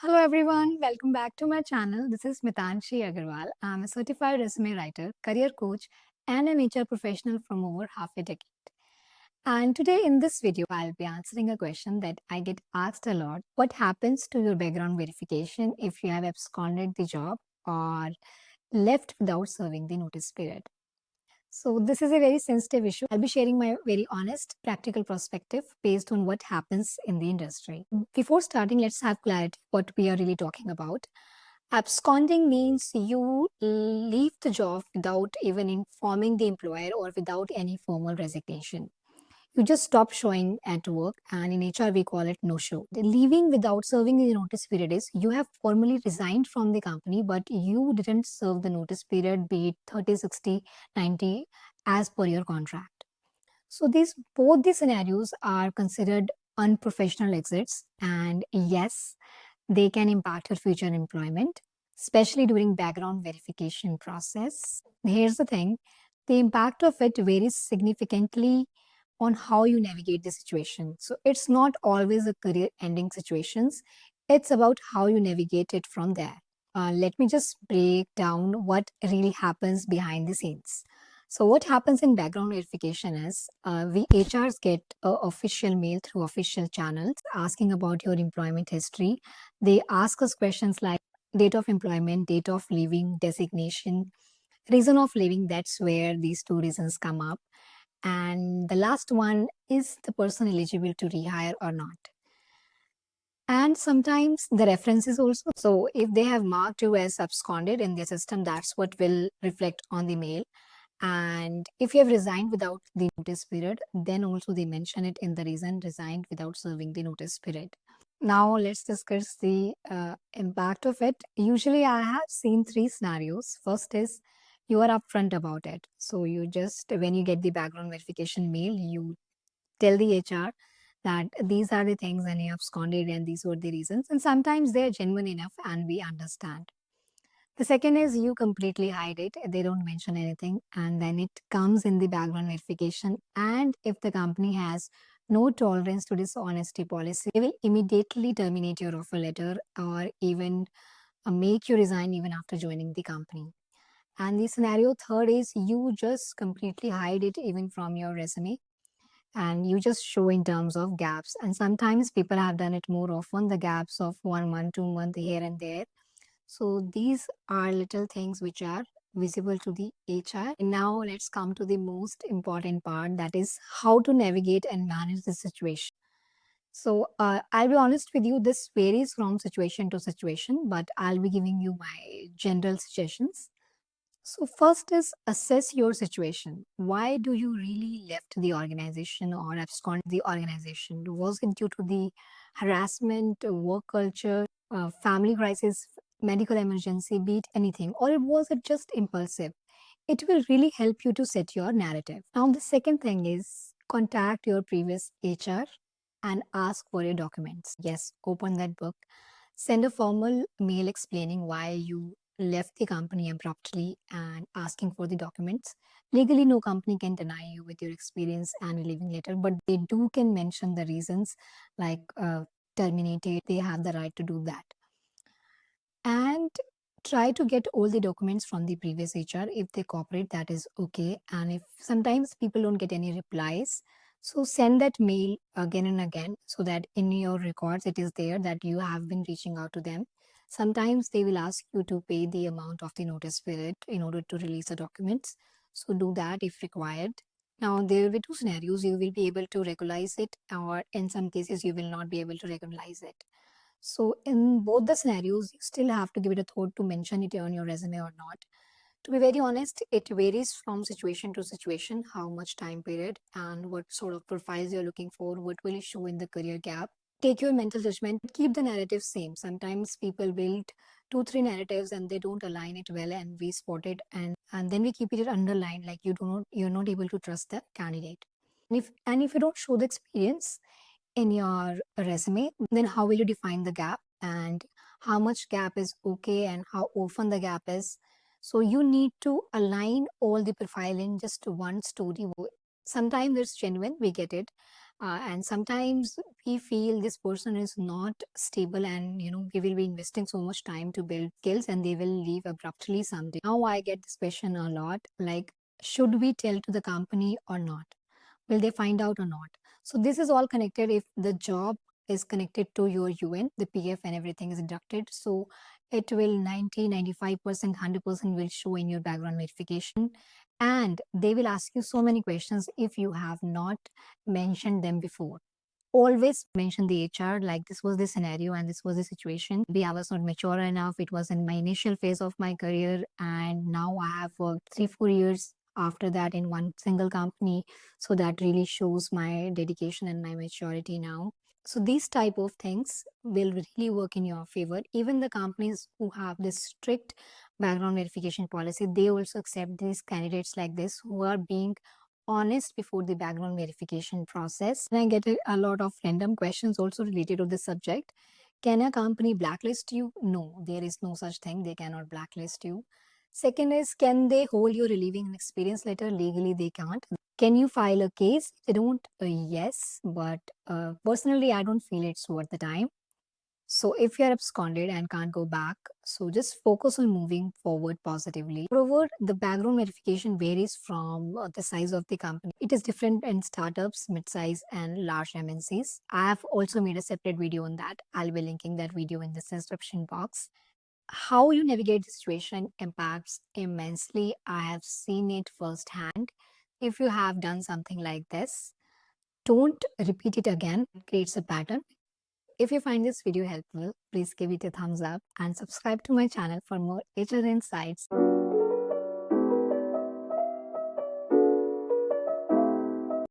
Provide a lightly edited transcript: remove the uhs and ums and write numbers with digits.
Hello everyone, welcome back to my channel. This is Mitanshi Agarwal. I'm a certified resume writer, career coach, and an HR professional from over half a decade. And today in this video, I'll be answering a question that I get asked a lot. What happens to your background verification if you have absconded the job or left without serving the notice period? So this is a very sensitive issue. I'll be sharing my very honest, practical perspective based on what happens in the industry. Before starting, let's have clarity what we are really talking about. Absconding means you leave the job without even informing the employer or without any formal resignation. You just stop showing at work, and in HR we call it no show. The leaving without serving the notice period is you have formally resigned from the company, but you didn't serve the notice period, be it 30, 60, 90, as per your contract. So these both the scenarios are considered unprofessional exits, and yes, they can impact your future employment, especially during background verification process. Here's the thing, the impact of it varies significantly on how you navigate the situation. So it's not always a career ending situations. It's about how you navigate it from there. Let me just break down what really happens behind the scenes. So what happens in background verification is we HRs get official mail through official channels asking about your employment history. They ask us questions like date of employment, date of leaving, designation, reason of leaving. That's where these two reasons come up. And the last one is the person eligible to rehire or not. And sometimes the references also. So if they have marked you as absconded in their system, that's what will reflect on the mail. And if you have resigned without the notice period, then also they mention it in the reason resigned without serving the notice period. Now let's discuss the impact of it. Usually I have seen three scenarios. First is you are upfront about it. So you just, when you get the background verification mail, you tell the HR that these are the things and you have absconded and these were the reasons. And sometimes they're genuine enough and we understand. The second is you completely hide it. They don't mention anything and then it comes in the background verification. And if the company has no tolerance to dishonesty policy, they will immediately terminate your offer letter or even make you resign even after joining the company. And the scenario third is you just completely hide it even from your resume and you just show in terms of gaps. And sometimes people have done it more often, the gaps of 1 month, 2 months here and there. So these are little things which are visible to the HR. And now let's come to the most important part, that is how to navigate and manage the situation. So I'll be honest with you, this varies from situation to situation, but I'll be giving you my general suggestions. So first is assess your situation. Why do you really left the organization or abscond the organization? Was it due to the harassment, work culture, family crisis, medical emergency, be it anything, or was it just impulsive? It will really help you to set your narrative. Now, the second thing is contact your previous HR and ask for your documents. Yes, open that book. Send a formal mail explaining why you left the company abruptly and asking for the documents. Legally, no company can deny you with your experience and a leaving letter, but they do can mention the reasons like terminated. They have the right to do that. And try to get all the documents from the previous HR. If they cooperate, that is okay. And if sometimes people don't get any replies, so send that mail again and again so that in your records it is there that you have been reaching out to them. Sometimes they will ask you to pay the amount of the notice period in order to release the documents. So do that if required. Now there will be two scenarios. You will be able to regularize it, or in some cases you will not be able to regularize it. So in both the scenarios, you still have to give it a thought to mention it on your resume or not. To be very honest, it varies from situation to situation, how much time period and what sort of profiles you're looking for, what will you show in the career gap. Take your mental judgment, keep the narrative same. Sometimes people build 2, 3 narratives and they don't align it well and we spot it and then we keep it underlined like you're not able to trust the candidate. And if you don't show the experience in your resume, then how will you define the gap and how much gap is okay and how often the gap is? So you need to align all the profile in just one story. Sometimes it's genuine, we get it, And sometimes we feel this person is not stable, and we will be investing so much time to build skills and they will leave abruptly someday. Now I get this question a lot, like, should we tell to the company or not? Will they find out or not? So this is all connected. If the job is connected to your UN, the PF and everything is deducted, so it will 90, 95%, 100% will show in your background verification. And they will ask you so many questions if you have not mentioned them before. Always mention the HR, like, this was the scenario and this was the situation. Maybe I was not mature enough. It was in my initial phase of my career, and now I have worked 3, 4 years after that in one single company. So that really shows my dedication and my maturity now. So these type of things will really work in your favor. Even the companies who have this strict background verification policy, they also accept these candidates like this who are being honest before the background verification process. And I get a lot of random questions also related to this subject. Can a company blacklist you? No, there is no such thing. They cannot blacklist you. Second is, can they hold your relieving experience letter? Legally, they can't. Can you file a case? They don't. Yes, but personally, I don't feel it's worth the time. So if you're absconded and can't go back, so just focus on moving forward positively. Moreover, the background verification varies from the size of the company. It is different in startups, mid-size and large MNCs. I have also made a separate video on that. I'll be linking that video in the description box. How you navigate the situation impacts immensely. I have seen it firsthand. If you have done something like this, don't repeat it again. It creates a pattern. If you find this video helpful, please give it a thumbs up and subscribe to my channel for more HR insights.